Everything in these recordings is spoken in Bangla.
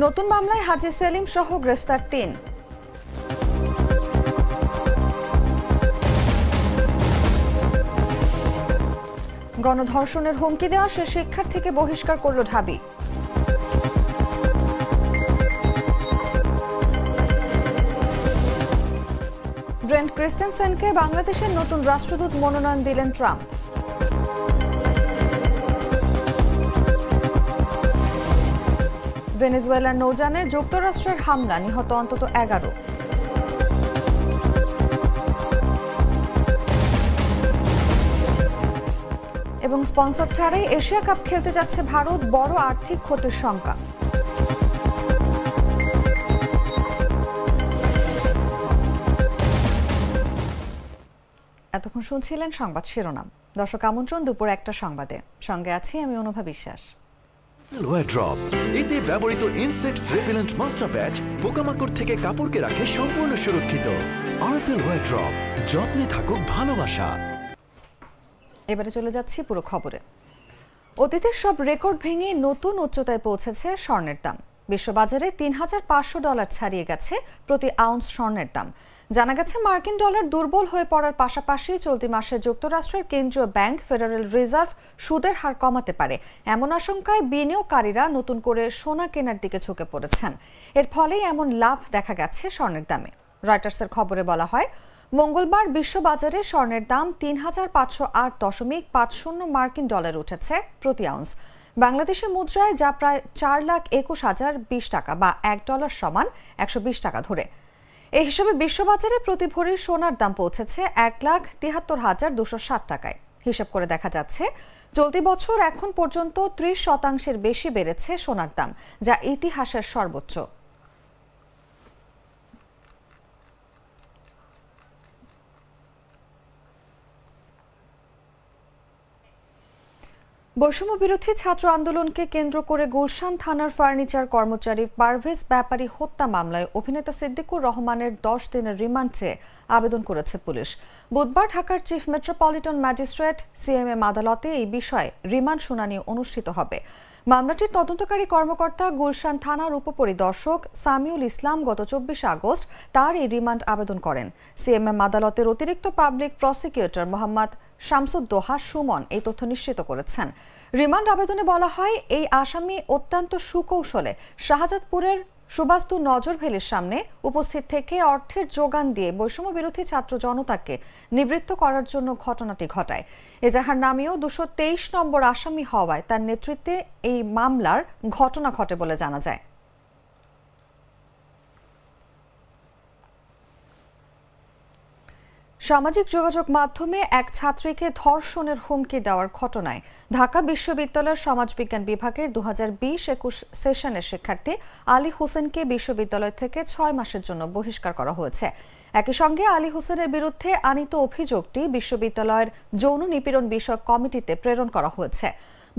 নতুন মামলায় হাজী সেলিম সহ গ্রেফতার ৩। গণধর্ষণের হুমকি দেওয়া সে শিক্ষার্থীকে বহিষ্কার করল ঢাবি। ব্রেন্ট ক্রিস্টেনসেনকে বাংলাদেশের নতুন রাষ্ট্রদূত মনোনয়ন দিলেন ট্রাম্প। ভেনেজুয়েলার নৌযানে যুক্তরাষ্ট্রের হামলা, নিহত অন্তত ১১। এবং স্পন্সর ছাড়াই এশিয়া কাপ খেলতে যাচ্ছে ভারত, বড় আর্থিক ক্ষতির শঙ্কা। এতক্ষণ শুনছিলেন সংবাদ শিরোনাম। দর্শক আমন্ত্রণ দুপুর ১টা সংবাদে, সঙ্গে আছি আমি অনুভা বিশ্বাস। ড্রপ এতে ব্যবহৃত ইনসেক্টস রিপেলেন্ট মাস্টার ব্যাচ পোকামাকড় থেকে কাপড়কে রাখে সম্পূর্ণ সুরক্ষিত। আরএফএল ওয়্যার ড্রপ, যত্নে থাকুক ভালোবাসা। এবারে চলে যাচ্ছি পুরো খবরে। অতীতের সব রেকর্ড ভেঙে নতুন উচ্চতায় পৌঁছেছে স্বর্ণের দাম। বিশ্ববাজারে $৩,৫০০ ছাড়িয়ে গেছে প্রতি আউন্স স্বর্ণের দাম। জানা গেছে মার্কিন ডলার দুর্বল হয়ে পড়ার পাশাপাশি চলতি মাসে যুক্তরাষ্ট্রের কেন্দ্রীয় ব্যাংক ফেডারেল রিজার্ভ সুদের হার কমাতে পারে, এমন আশঙ্কায় বিনিয়োগকারীরা নতুন করে সোনা কেনার দিকে ঝুঁকে পড়েছেন। এর ফলেই এমন লাভ দেখা গেছে স্বর্ণের দামে। রয়টার্সের খবরে বলা হয়, মঙ্গলবার বিশ্ববাজারে স্বর্ণের দাম $৩,৫০৮.৫০ মার্কিন ডলার উঠেছে প্রতি আউন্স। বাংলাদেশি মুদ্রায় যা প্রায় $৪,২১,০২০ টাকা বা $1 সমান ১২০ টাকা ধরে। এই হিসেবে বিশ্ববাজারে প্রতি ভরি সোনার দাম পৌঁছেছে $১,৭৩,২৬০ টাকায়। হিসাব করে দেখা যাচ্ছে চলতি বছর এখন পর্যন্ত ৩০% বেশি বেড়েছে সোনার দাম, যা ইতিহাসের সর্বোচ্চ। বৈষম্য বিরোধী ছাত্র আন্দোলনকে কেন্দ্র করে গুলশান থানার ফার্নিচার কর্মচারী পারভেজ ব্যাপারী হত্যা মামলায় অভিনেতা সিদ্দিকুর রহমানের ১০ দিনের রিমান্ড চেয়ে আবেদন করেছে পুলিশ। বুধবার ঢাকার চিফ মেট্রোপলিটন ম্যাজিস্ট্রেট সিএমএম আদালতে এই বিষয়ে রিমান্ড শুনানি অনুষ্ঠিত হবে। মামলাটির তদন্তকারী কর্মকর্তা গুলশান থানার উপপরিদর্শক সামিউল ইসলাম গত ২৪ আগস্ট তার এই রিমান্ড আবেদন করেন। সিএমএম আদালতের অতিরিক্ত পাবলিক প্রসিকিউটর মোহাম্মদ শামসুদ্দোহা সুমন এই তথ্য নিশ্চিত করেছেন। রিমান্ড আবেদনে বলা হয়, এই আসামি অত্যন্ত সুকৌশলে শাহজাদপুরের সুবাস্তু নজরভেলির সামনে উপস্থিত থেকে অর্থের যোগান দিয়ে বৈষম্য বিরোধী ছাত্র জনতাকে নিবৃত্ত করার জন্য ঘটনাটি ঘটায়। এজাহার নামেও ২২৩ নম্বর আসামি হওয়ায় তার নেতৃত্বে এই মামলার ঘটনা ঘটে বলে জানা যায়। সামাজিক যোগাযোগ মাধ্যমে এক ছাত্রীকে ধর্ষণের হুমকি দেওয়ার ঘটনায় ঢাকা বিশ্ববিদ্যালয়ের সমাজবিজ্ঞান বিভাগের ২০২০-২১ সেশনের শিক্ষার্থী আলী হোসেনকে বিশ্ববিদ্যালয় থেকে ৬ মাসের জন্য বহিষ্কার করা হয়েছে। একই সঙ্গে আলী হোসেনের বিরুদ্ধে আনীত অভিযোগটি বিশ্ববিদ্যালয়ের যৌন নিপীড়ন বিষয়ক কমিটিতে প্রেরণ করা হয়েছে।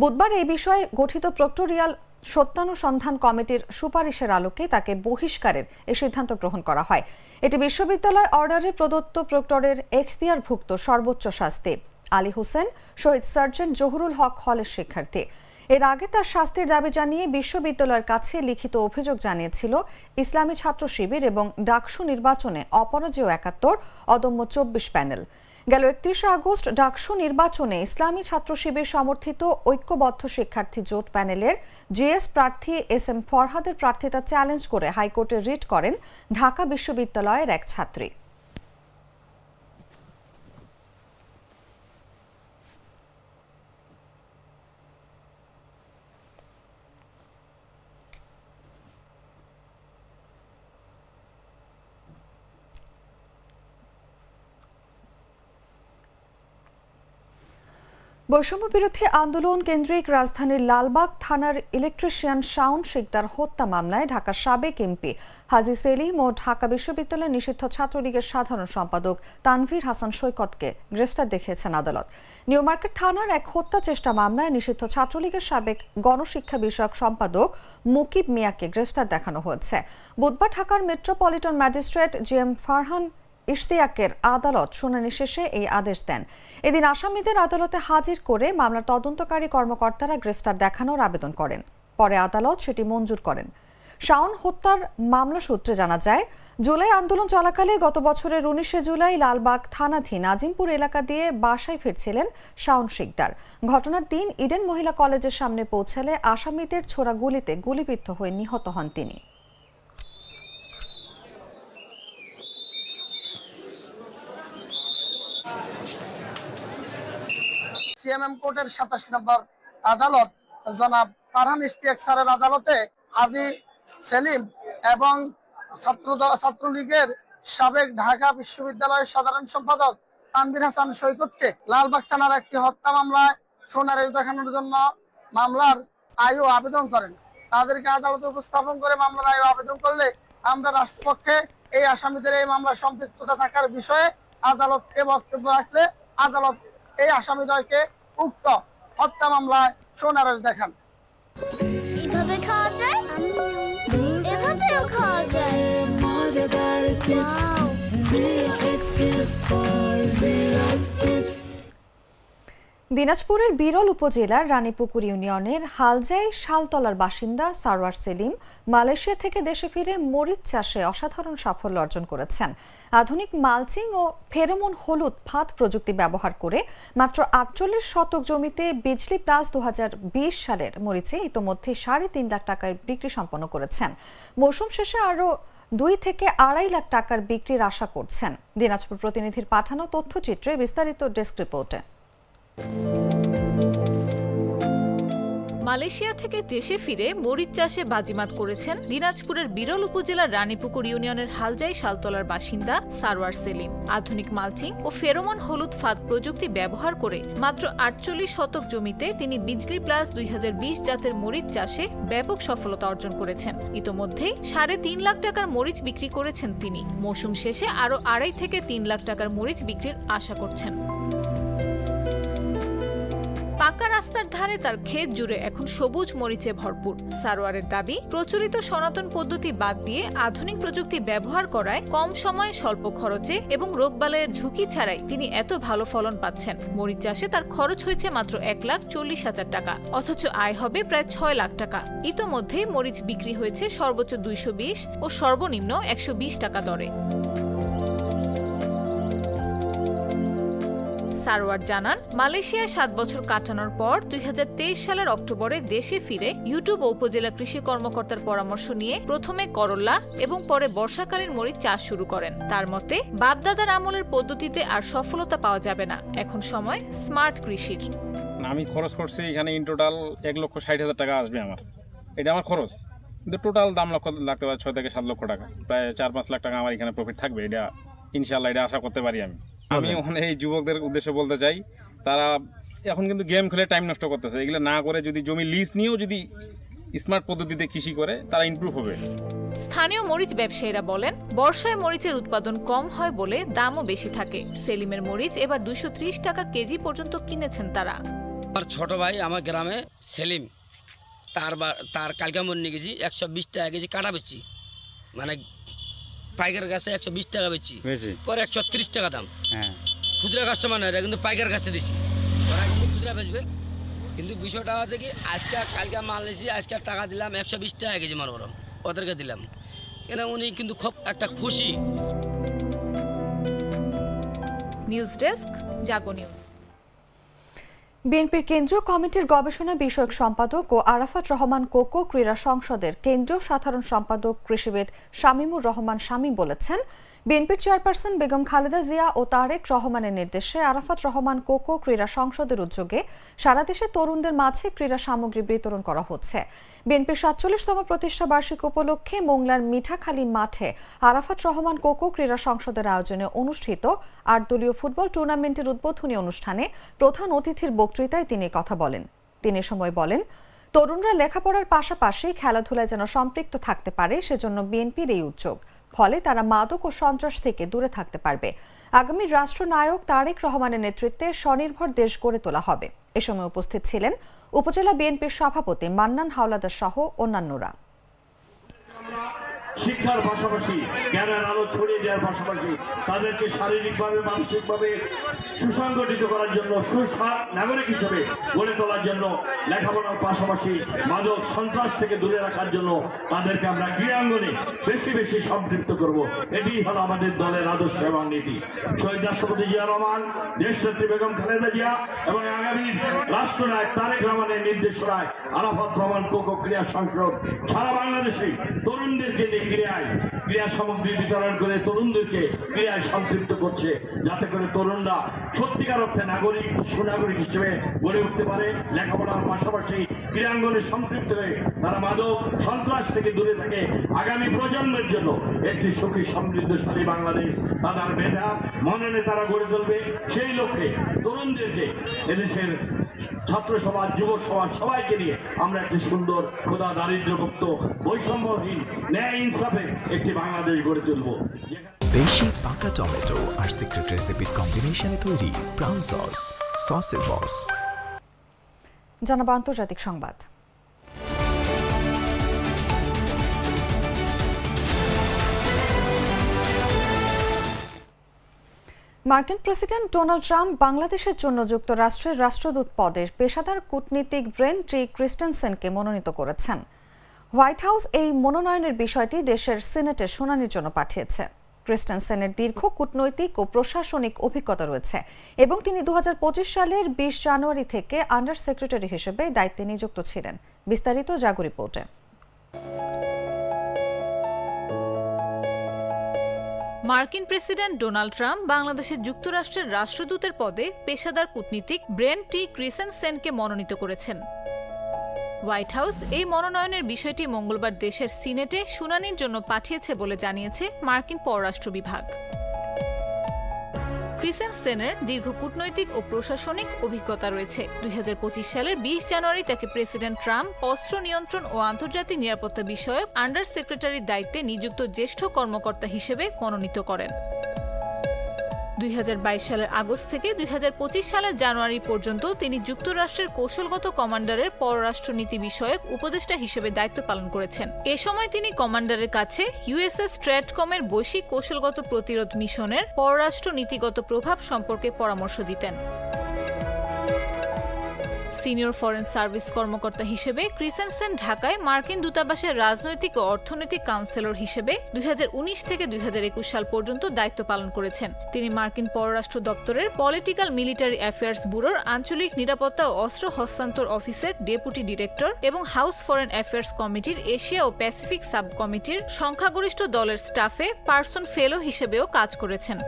বুধবার এই বিষয়ে গঠিত প্রক্টোরিয়াল সত্যানুসন্ধান কমিটির সুপারিশের আলোকে তাকে বহিষ্কারের এই সিদ্ধান্ত গ্রহণ করা হয়। এটি বিশ্ববিদ্যালয় অর্ডারে প্রদত্ত প্রক্টরের এখতিয়ারভুক্ত সর্বোচ্চ শাস্তি। আলী হোসেন শহীদ সার্জেন্ট জহুরুল হক হলের শিক্ষার্থী। এর আগে তার শাস্তির দাবি জানিয়ে বিশ্ববিদ্যালয়ের কাছে লিখিত অভিযোগ জানিয়েছিল ইসলামী ছাত্র শিবির এবং ডাকসু নির্বাচনে অপরাজেয় ৭১, অদম্য ২৪ প্যানেল। গেল ৩১ আগস্ট ডাকসু নির্বাচনে ইসলামী ছাত্র শিবির সমর্থিত ঐক্যবদ্ধ শিক্ষার্থী জোট প্যানেলের জিএস প্রার্থী এস.এম. ফরহাদের প্রার্থিতা চ্যালেঞ্জ করে হাইকোর্টে রিট করেন ঢাকা বিশ্ববিদ্যালয়ের এক ছাত্রী। বৈষম্য বিরোধী আন্দোলন কেন্দ্রিক রাজধানীর লালবাগ থানার ইলেকট্রিশিয়ান শাওন শিকদার হত্যা মামলায় ঢাকার সাবেক এমপি হাজী সেলিম ও ঢাকা বিশ্ববিদ্যালয়ের নিষিদ্ধ ছাত্রলীগের সাধারণ সম্পাদক তানভীর হাসান সৈকতকে গ্রেফতার দেখিয়েছেন আদালত। নিউ মার্কেট থানার এক হত্যা চেষ্টা মামলায় নিষিদ্ধ ছাত্রলীগের সাবেক গণশিক্ষা বিষয়ক সম্পাদক মুকিব মিয়াকে গ্রেফতার দেখানো হয়েছে। বুধবার ঢাকার মেট্রোপলিটন ম্যাজিস্ট্রেট জি.এম. ফারহান ইশতিয়াকের আদালত শুনানি শেষে এই আদেশ দেন। এদিন আসামিদের আদালতে হাজির করে মামলার তদন্তকারী কর্মকর্তারা গ্রেফতার দেখানোর আবেদন করেন। পরে আদালত সেটি মঞ্জুর করেন। শাওন হত্যার মামলা সূত্রে জানা যায়, জুলাই আন্দোলন চলাকালে গত বছরের 19 জুলাই লালবাগ থানাধীন আজিমপুর এলাকা দিয়ে বাসায় ফিরছিলেন শাওন শিকদার। ঘটনার দিন ইডেন মহিলা কলেজের সামনে পৌঁছালে আসামিদের ছোড়া গুলিতে গুলিবিদ্ধ হয়ে নিহত হন তিনি। সিএমএম কোর্টের 27 নম্বর আদালত জনাব ফারহান ইশতিয়াক স্যারের আদালতে হাজী সেলিম এবং ছাত্রলীগের সাবেক ঢাকা বিশ্ববিদ্যালয়ের সাধারণ সম্পাদক তানভীর হাসান সৈকতকে লালবাগ থানার একটি হত্যা মামলায় শুনানি দেখানোর জন্য মামলার আয়ু আবেদন করেন। তাদেরকে আদালতে উপস্থাপন করে মামলার আয়ু আবেদন করলে আমরা রাষ্ট্রপক্ষে এই আসামিদের এই মামলায় সম্পৃক্ততা থাকার বিষয়ে আদালতকে বক্তব্য রাখলে আদালত এই আসামিদ্বয়কে উক্ত হত্যা মামলায় শুনানি দেখান। এভাবে খাওয়া যায়, এভাবেও খাওয়া যায়। দিনাজপুরের বিরল উপজেলার রানীপুকুর ইউনিয়নের হালজাই শালতলার বাসিন্দা সারওয়ার সেলিম মালয়েশিয়া থেকে দেশে ফিরে মরিচ চাষে অসাধারণ সাফল্য অর্জন করেছেন। আধুনিক মালচিং ও ফেরোমন হলুদ ফাঁদ প্রযুক্তি ব্যবহার করে মাত্র 48 শতক জমিতে বিজলি প্লাস 2020 সালের মরিচে ইতোমধ্যে 3.5 লাখ টাকার বিক্রি সম্পন্ন করেছেন। মৌসুম শেষে আরও 2 থেকে 2.5 লাখ টাকার বিক্রির আশা করছেন। দিনাজপুর প্রতিনিধির পাঠানো তথ্যচিত্রে বিস্তারিত ডেস্ক রিপোর্টে। মালয়েশিয়া থেকে দেশে ফিরে মরিচ চাষে বাজিমাত করেছেন দিনাজপুরের বিরল উপজেলার রানীপুকুর ইউনিয়নের হালজাই শালতলার বাসিন্দা সারওয়ার সেলিম। আধুনিক মালচিং ও ফেরোমন হলুদ ফাঁদ প্রযুক্তি ব্যবহার করে মাত্র 48 শতক জমিতে তিনি বিজলি প্লাস 2020 জাতের মরিচ চাষে ব্যাপক সফলতা অর্জন করেছেন। ইতোমধ্যেই 3.5 লাখ টাকার মরিচ বিক্রি করেছেন তিনি। মৌসুম শেষে আরও 2.5 থেকে 3 লাখ টাকার মরিচ বিক্রির আশা করছেন। পাকা রাস্তার ধারে তার ক্ষেত জুড়ে এখন সবুজ মরিচে ভরপুর। সারোয়ারের দাবি, প্রচলিত সনাতন পদ্ধতি বাদ দিয়ে আধুনিক প্রযুক্তি ব্যবহার করায় কম সময়ে স্বল্প খরচে এবং রোগবালাইয়ের ঝুঁকি ছাড়াই তিনি এত ভালো ফলন পাচ্ছেন। মরিচ চাষে তার খরচ হয়েছে মাত্র 1,40,000 টাকা, অথচ আয় হবে প্রায় 6 লাখ টাকা। ইতোমধ্যেই মরিচ বিক্রি হয়েছে সর্বোচ্চ 220 ও সর্বনিম্ন 120 টাকা দরে। সারওয়ার জানান, মালয়েশিয়ায় 7 বছর কাটানোর পর 2023 সালের অক্টোবরে দেশে ফিরে ইউটিউব ও উপজেলা কৃষি কর্মকর্তার পরামর্শ নিয়ে প্রথমে করল্লা এবং পরে বর্ষাকালীন মরিচ চাষ শুরু করেন। তার মতে, বাপদাদার আমলের পদ্ধতিতে আর সফলতা পাওয়া যাবে না, এখন সময় স্মার্ট কৃষির। আমি খরচ করছি এখানে ইন টোটাল 1,60,000 টাকা আসবে আমার, এটা আমার খরচ। কিন্তু টোটাল দাম লাগতে পারে 6 থেকে 7 লক্ষ টাকা, প্রায় 4-5 লাখ টাকা আমার এখানে প্রফিট থাকবে। এটা ইনশাল্লাহ এটা আশা করতে পারি আমি এই যুবকদের উদ্দেশ্যে বলতে চাই, তারা এখন কিন্তু গেম খেলে টাইম নষ্ট করতেছে। এগুলো না করে যদি জমি লিজ নিয়েও যদি স্মার্ট পদ্ধতিতে কৃষি করে তারা ইমপ্রুভ হবে। স্থানীয় মরিচ ব্যবসায়ীরা বলেন, বর্ষায় মরিচের উৎপাদন কম হয় বলে দামও বেশি থাকে। সেলিমের মরিচ এবার 230 টাকা কেজি পর্যন্ত কিনেছেন তারা। আমার ছোট ভাই আমার গ্রামে সেলিম, তার কালকে মন নিয়ে গেছি 120 টাকা কেজি কাটা বেচছি, মানে পাইকার কাছে 120 টাকা বেচছি, পরে 130 টাকা দাম। খুচরা কাস্টমার নয়, কিন্তু পাইকার কাছে দিছি, ওরা কিন্তু খুচরা বেচবে। কিন্তু বিষয়টা হচ্ছে কি, কালকে মাল নিয়েছি, আজকে টাকা দিলাম 120 টাকা কেজি মাল, ওদেরকে দিলাম, কেন উনি কিন্তু খুব একটা খুশি। নিউজ ডেস্ক, জাগো নিউজ। বিএনপির কেন্দ্রীয় কমিটির গবেষণা বিষয়ক সম্পাদক ও আরাফাত রহমান কোকো ক্রীড়া সংসদের কেন্দ্রীয় সাধারণ সম্পাদক কৃষিবিদ শামীমুর রহমান শামীম বলেছেন, বিএনপির চেয়ারপারসন বেগম খালেদা জিয়া ও তারেক রহমানের নির্দেশে আরাফাত রহমান কোকো ক্রীড়া সংসদের উদ্যোগে সারা দেশে তরুণদের মাঝে ক্রীড়া সামগ্রী বিতরণ করা হচ্ছে। বিএনপির 47তম প্রতিষ্ঠা বার্ষিকী উপলক্ষে মোংলার মিঠাখালী মাঠে আরাফাত রহমান কোকো ক্রীড়া সংসদের আয়োজনে অনুষ্ঠিত 8 দলীয় ফুটবল টুর্নামেন্টের উদ্বোধনী অনুষ্ঠানে প্রধান অতিথির বক্তৃতায় তিনি কথা বলেন। তিনি সময় বলেন, তরুণরা লেখাপড়ার পাশাপাশি খেলাধুলায় যেন সম্পৃক্ত থাকতে পারে, সেজন্য বিএনপির এই উদ্যোগ। ফলে তারা মাদক ও সন্ত্রাস থেকে দূরে থাকতে পারবে। আগামী রাষ্ট্রনায়ক তারেক রহমানের নেতৃত্বে স্বনির্ভর দেশ গড়ে তোলা হবে। এ সময় উপস্থিত ছিলেন উপজেলা বিএনপির সভাপতি মান্নান হাওলাদার সহ অন্যান্যরা। শিক্ষার পাশাপাশি জ্ঞানের আলো ছড়িয়ে দেওয়ার পাশাপাশি তাদেরকে শারীরিকভাবে মানসিকভাবে সুসংগঠিত করার জন্য নাগরিক হিসেবে গড়ে তোলার জন্য লেখাপড়ার পাশাপাশি মাদক সন্ত্রাস থেকে দূরে রাখার জন্য তাদেরকে আমরা ক্রীড়াঙ্গনে বেশি বেশি সম্পৃক্ত করব। এটি হলো আমাদের দলের আদর্শ এবং নীতি। শহীদ রাষ্ট্রপতি জিয়া রহমান, দেশনেত্রী বেগম খালেদা জিয়া এবং আগামী রাষ্ট্রনায়ক তারেক রহমানের নির্দেশনায় আরাফাত রহমান কোকো ক্রীড়া সংসদ সারা বাংলাদেশে তরুণদেরকে নিয়ে ক্রীড়া সামগ্রী বিতরণ করে তরুণদেরকে ক্রীড়ায় সম্পৃক্ত করছে, যাতে করে তরুণরা সত্যিকার অর্থে নাগরিক সুনাগরিক হিসেবে গড়ে উঠতে পারে। লেখাপড়ার পাশাপাশি ক্রীড়াঙ্গনে সম্পৃক্ত হয়ে তারা মাদক সন্ত্রাস থেকে দূরে থাকে, আগামী প্রজন্মের জন্য একটি সুখী সমৃদ্ধশালী বাংলাদেশ তাদের মেধা মননে তারা গড়ে তুলবে। সেই লক্ষ্যে তরুণদেরকে এদেশের ছাত্র সমাজ, যুব সমাজ সবাইকে নিয়ে আমরা একটি সুন্দর ক্ষুধা দারিদ্র্যমুক্ত বৈষম্যহীন ন্যায় ইনসাফে একটি বাংলাদেশ গড়ে তুলব। দেশি পাকা টমেটো আর সিক্রেট রেসিপির কম্বিনেশনে তৈরি প্রাউন সসের বস। জানাবো আন্তর্জাতিক সংবাদ। মার্কিন প্রেসিডেন্ট ডোনাল্ড ট্রাম্প বাংলাদেশের জন্য যুক্তরাষ্ট্রের রাষ্ট্রদূত পদে পেশাদার কূটনীতিক ব্রেন টি ক্রিস্টেনসেনকে মনোনীত করেছেন। হোয়াইট হাউস এই মনোনয়নের বিষয়টি দেশের সিনেটে শুনানির জন্য পাঠিয়েছে। ক্রিস্টেনসেনের দীর্ঘ কূটনৈতিক ও প্রশাসনিক অভিজ্ঞতা রয়েছে এবং তিনি 2025 সালের 20 জানুয়ারি থেকে আন্ডার সেক্রেটারি হিসেবে দায়িত্বে নিযুক্ত ছিলেন। বিস্তারিত জাগো রিপোর্টে। মার্কিন প্রেসিডেন্ট ডোনাল্ড ট্রাম্প বাংলাদেশের যুক্তরাষ্ট্রের রাষ্ট্রদূতের পদে পেশাদার কূটনীতিক ব্রেন টি ক্রিস্টেনসেনকে মনোনীত করেছেন। হোয়াইট হাউস এই মনোনয়নের বিষয়টি মঙ্গলবার দেশের সিনেটে শুনানির জন্য পাঠিয়েছে বলে জানিয়েছে মার্কিন পররাষ্ট্র বিভাগ। ক্রিস্টেনসেনের দীর্ঘ কূটনৈতিক ও প্রশাসনিক অভিজ্ঞতা রয়েছে। 2025 সালের 20 জানুয়ারি তাকে প্রেসিডেন্ট ট্রাম্প অস্ত্র নিয়ন্ত্রণ ও আন্তর্জাতিক নিরাপত্তা বিষয়ক আন্ডার সেক্রেটারির দায়িত্বে নিযুক্ত জ্যেষ্ঠ কর্মকর্তা হিসেবে মনোনীত করেন। 2022 সালের আগস্ট থেকে 2025 সালের জানুয়ারি পর্যন্ত তিনি যুক্তরাষ্ট্রের কৌশলগত কমান্ডারের পররাষ্ট্রনীতি বিষয়ক উপদেষ্টা হিসেবে দায়িত্ব পালন করেছেন। এ সময় তিনি কমান্ডারের কাছে ইউএসএস স্ট্র্যাটকমের বৈশ্বিক কৌশলগত প্রতিরোধ মিশনের পররাষ্ট্র নীতিগত প্রভাব সম্পর্কে পরামর্শ দিতেন। সিনিয়র ফরেন সার্ভিস কর্মকর্তা হিসেবে ক্রিস্টেনসেন ঢাকায় মার্কিন দূতাবাসের রাজনৈতিক ও অর্থনৈতিক কাউন্সিলর হিসেবে 2019 থেকে 2021 সাল পর্যন্ত দায়িত্ব পালন করেছেন। তিনি মার্কিন পররাষ্ট্র দপ্তরের পলিটিক্যাল মিলিটারি অ্যাফেয়ার্স ব্যুরোর আঞ্চলিক নিরাপত্তা ও অস্ত্র হস্তান্তর অফিসের ডেপুটি ডিরেক্টর এবং হাউস ফরেন অ্যাফেয়ার্স কমিটির এশিয়া ও প্যাসিফিক সাব কমিটির সংখ্যাগরিষ্ঠ দলের স্টাফে পার্সন ফেলো হিসেবেও কাজ করেছেন।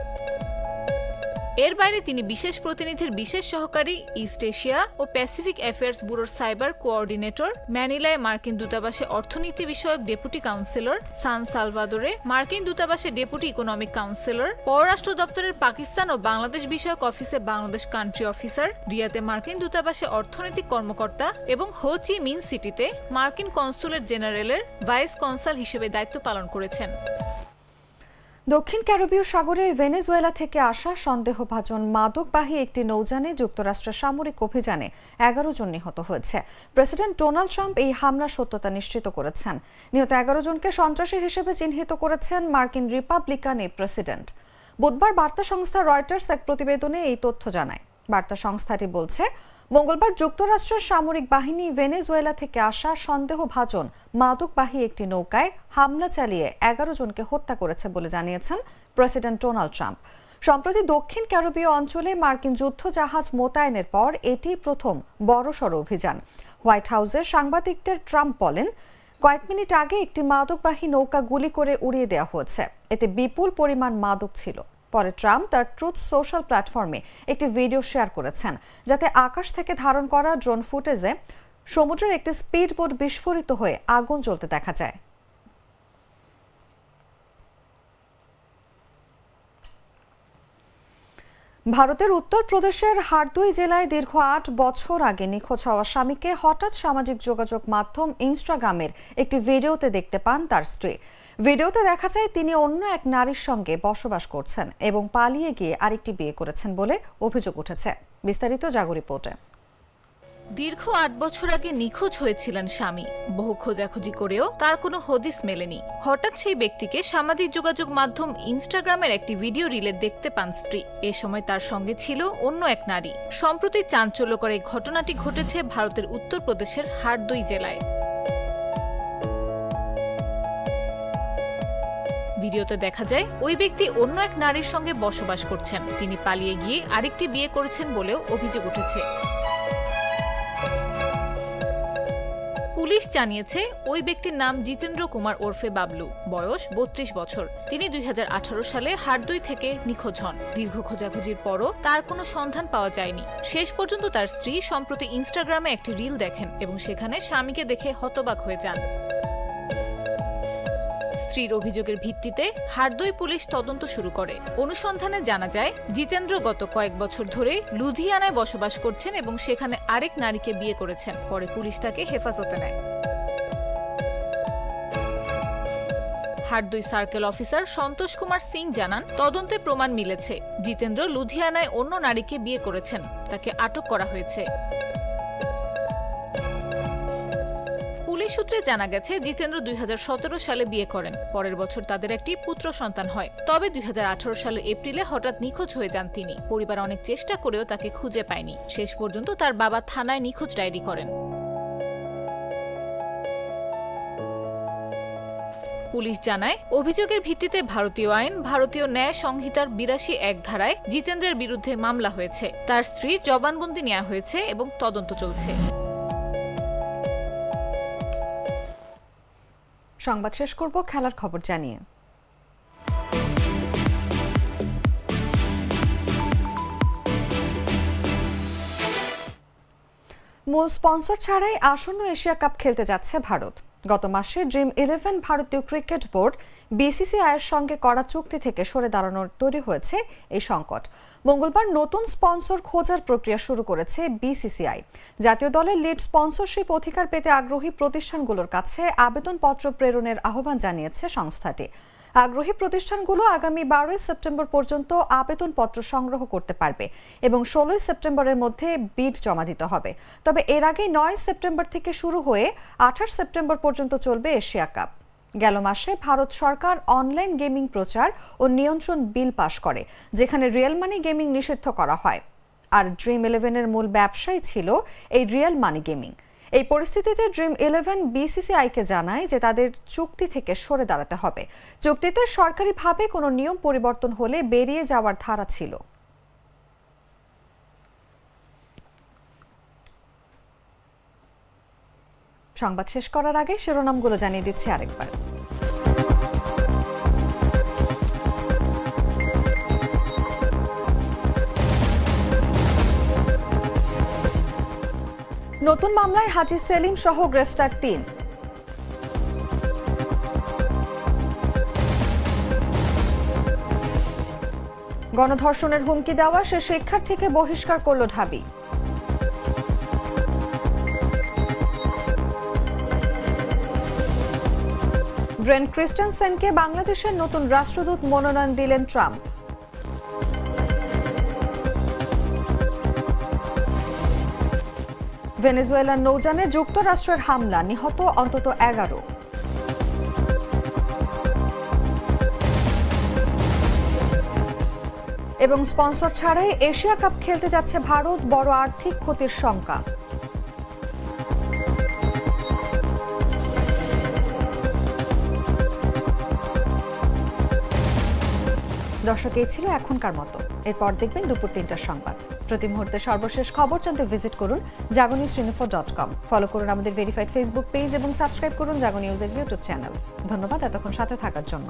এর বাইরে তিনি বিশেষ প্রতিনিধির বিশেষ সহকারী, ইস্ট এশিয়া ও প্যাসিফিক অ্যাফেয়ার্স ব্যুরোর সাইবার কোঅর্ডিনেটর, ম্যানিলায় মার্কিন দূতাবাসে অর্থনীতি বিষয়ক ডেপুটি কাউন্সিলর, সান সালভাদোরে মার্কিন দূতাবাসে ডেপুটি ইকোনমিক কাউন্সিলর, পররাষ্ট্র দপ্তরের পাকিস্তান ও বাংলাদেশ বিষয়ক অফিসে বাংলাদেশ কান্ট্রি অফিসার, রিয়াতে মার্কিন দূতাবাসে অর্থনৈতিক কর্মকর্তা এবং হো চি মিন সিটিতে মার্কিন কনসুলেট জেনারেলের ভাইস কনসাল হিসেবে দায়িত্ব পালন করেছেন। দক্ষিণ ক্যারিবীয় সাগরে ভেনেজুয়েলা থেকে আসা সন্দেহভাজন মাদকবাহী একটি নৌযানে যুক্তরাষ্ট্রের সামরিক অভিযানে 11 জন নিহত হয়েছে। প্রেসিডেন্ট ডোনাল্ড ট্রাম্প এই হামলার সত্যতা নিশ্চিত করেছেন। নিহত 11 জনকে সন্ত্রাসী হিসেবে চিহ্নিত করেছেন মার্কিন রিপাবলিকান এই প্রেসিডেন্ট। বুধবার বার্তা সংস্থা রয়টার্স এক প্রতিবেদনে এই তথ্য জানায়। বার্তা সংস্থাটি বলছে, মঙ্গলবার যুক্তরাষ্ট্রের সামরিক বাহিনী ভেনেজুয়েলা থেকে আসা সন্দেহভাজন মাদকবাহী একটি নৌকায় হামলা চালিয়ে 11 জনকে হত্যা করেছে বলে জানিয়েছেন প্রেসিডেন্ট ডোনাল্ড ট্রাম্প। সম্প্রতি দক্ষিণ ক্যারিবীয় অঞ্চলে মার্কিন যুদ্ধ জাহাজ মোতায়েনের পর এটি প্রথম বড়সড় অভিযান। হোয়াইট হাউসের সাংবাদিকদের ট্রাম্প বলেন, কয়েক মিনিট আগে একটি মাদকবাহী নৌকা গুলি করে উড়িয়ে দেওয়া হয়েছে। এতে বিপুল পরিমাণ মাদক ছিল। পরে ট্রাম্প তার ট্রুথ সোশ্যাল প্ল্যাটফর্মে একটি ভিডিও শেয়ার করেছেন, যাতে আকাশ থেকে ধারণ করা ড্রোন ফুটেজে সমুদ্রের একটি স্পিডবোট বিস্ফোরিত হয়ে আগুন জ্বলতে দেখা যায়। ভারতের উত্তরপ্রদেশের হারদুই জেলায় দীর্ঘ 8 বছর আগে নিখোঁজ হওয়া স্বামীকে হঠাৎ সামাজিক যোগাযোগ মাধ্যম ইনস্টাগ্রামের একটি ভিডিওতে দেখতে পান তার স্ত্রী। ভিডিওতে দেখা যায় তিনি অন্য এক নারীর সঙ্গে বসবাস করছেন এবং পালিয়ে গিয়ে আরেকটি বিয়ে করেছেন বলে অভিযোগ উঠেছে। বিস্তারিত জাগো রিপোর্টে। দীর্ঘ ৮ বছর আগে নিখোঁজ হয়েছিলেন স্বামী। বহু খোঁজাখুঁজি করেও তার কোনো হদিস মেলেনি। হঠাৎ সেই ব্যক্তিকে সামাজিক যোগাযোগ মাধ্যম ইনস্টাগ্রামের একটি ভিডিও রিলে দেখতে পান স্ত্রী। এ সময় তার সঙ্গে ছিল অন্য এক নারী। সম্প্রতি চাঞ্চল্যকর এই ঘটনাটি ঘটেছে ভারতের উত্তরপ্রদেশের হারদই জেলায়। ভিডিওতে দেখা যায় ওই ব্যক্তি অন্য এক নারীর সঙ্গে বসবাস করছেন। তিনি পালিয়ে গিয়ে আরেকটি বিয়ে করেছেন বলেও অভিযোগ উঠেছে। পুলিশ জানিয়েছে ওই ব্যক্তির নাম জিতেন্দ্র কুমার ওরফে বাবলু, বয়স ৩২ বছর। তিনি ২০১৮ সালে হারদই থেকে নিখোঁজ হন। দীর্ঘ খোঁজাখুঁজির পরও তার কোনো সন্ধান পাওয়া যায়নি। শেষ পর্যন্ত তার স্ত্রী সম্প্রতি ইনস্টাগ্রামে একটি রিল দেখেন এবং সেখানে স্বামীকে দেখে হতবাক হয়ে যান। স্ত্রীর অভিযোগের ভিত্তিতে হারদই পুলিশ তদন্ত শুরু করে। অনুসন্ধানে জানা যায় জিতেন্দ্র গত কয়েক বছর ধরে লুধিয়ানায় বসবাস করছেন এবং সেখানে আরেক নারীকে বিয়ে করেছেন। পরে পুলিশ তাকে হেফাজতে নেয়। হারদই সার্কেল অফিসার সন্তোষ কুমার সিং জানান, তদন্তে প্রমাণ মিলেছে জিতেন্দ্র লুধিয়ানায় অন্য নারীকে বিয়ে করেছেন। তাকে আটক করা হয়েছে। পুলিশ সূত্রে জানা গেছে জিতেন্দ্র ২০১৭ সালে বিয়ে করেন। পরের বছর তাদের একটি পুত্র সন্তান হয়। তবে ২০১৮ সালের এপ্রিলে হঠাৎ নিখোঁজ হয়ে যান তিনি। পরিবার অনেক চেষ্টা করেও তাকে খুঁজে পায়নি। শেষ পর্যন্ত তার বাবা থানায় নিখোঁজ ডায়েরি করেন। পুলিশ জানায়, অভিযোগের ভিত্তিতে ভারতীয় আইন, ভারতীয় ন্যায় সংহিতার ৮২(১) ধারায় জিতেন্দ্রের বিরুদ্ধে মামলা হয়েছে। তার স্ত্রীর জবানবন্দি নেওয়া হয়েছে এবং তদন্ত চলছে। সংবাদ শেষ করব খেলার খবর জানিয়ে। মূল স্পন্সর ছাড়াই আসন্ন এশিয়া কাপ খেলতে যাচ্ছে ভারত। গত মাসে ড্রিম 11 ভারতীয় ক্রিকেট বোর্ড বিসিসিআইয়ের সঙ্গে করা চুক্তি থেকে সরে দাঁড়ানোর তৈরি হয়েছে এই সংকট। মঙ্গলবার নতুন স্পন্সর খোঁজার প্রক্রিয়া শুরু করেছে বিসিসিআই। জাতীয় দলের লিড স্পন্সরশিপ অধিকার পেতে আগ্রহী প্রতিষ্ঠানগুলোর কাছে আবেদনপত্র প্রেরণের আহ্বান জানিয়েছে সংস্থাটি। আগ্রহী প্রতিষ্ঠানগুলো আগামী 12 সেপ্টেম্বর পর্যন্ত আবেদনপত্র সংগ্রহ করতে পারবে এবং 16 সেপ্টেম্বরের মধ্যে বিড জমা দিতে হবে। তবে এর আগে 9 সেপ্টেম্বর থেকে শুরু হয়ে 28 সেপ্টেম্বর পর্যন্ত চলবে এশিয়া কাপ। গেল মাসে ভারত সরকার অনলাইন গেমিং প্রচার ও নিয়ন্ত্রণ বিল পাশ করে, যেখানে রিয়েল মানি গেমিং নিষিদ্ধ করা হয়। আর ড্রিম 11-এর মূল ব্যবসাই ছিল এই রিয়েল মানি গেমিং। এই পরিস্থিতিতে ড্রিম 11 বিসিসিআইকে জানায় যে তাদের চুক্তি থেকে সরে দাঁড়াতে হবে। চুক্তিতে সরকারিভাবে কোনো নিয়ম পরিবর্তন হলে বেরিয়ে যাওয়ার ধারা ছিল। সংবাদ শেষ করার আগে শিরোনামগুলো জানিয়ে দিচ্ছি আরেকবার। নতুন মামলায় হাজী সেলিম সহ গ্রেফতার 3। গণধর্ষণের হুমকি দেওয়া সে শিক্ষার্থীকে বহিষ্কার করল ঢাবি। ব্রেন ক্রিস্টেনসেনকে বাংলাদেশের নতুন রাষ্ট্রদূত মনোনয়ন দিলেন ট্রাম্প। ভেনেজুয়েলার নৌযানে যুক্তরাষ্ট্রের হামলা, নিহত অন্তত 11। এবং স্পন্সর ছাড়াই এশিয়া কাপ খেলতে যাচ্ছে ভারত, বড় আর্থিক ক্ষতির শঙ্কা। দর্শক, এই ছিল এখনকার মতো। এরপর দেখবেন দুপুর 3টার সংবাদ। প্রতি মুহূর্তে সর্বশেষ খবর জানতে ভিজিট করুন jagonews24.com। ফলো করুন আমাদের ভেরিফাইড ফেসবুক পেজ এবং সাবস্ক্রাইব করুন জাগো নিউজের ইউটিউব চ্যানেল। ধন্যবাদ এতক্ষণ সাথে থাকার জন্য।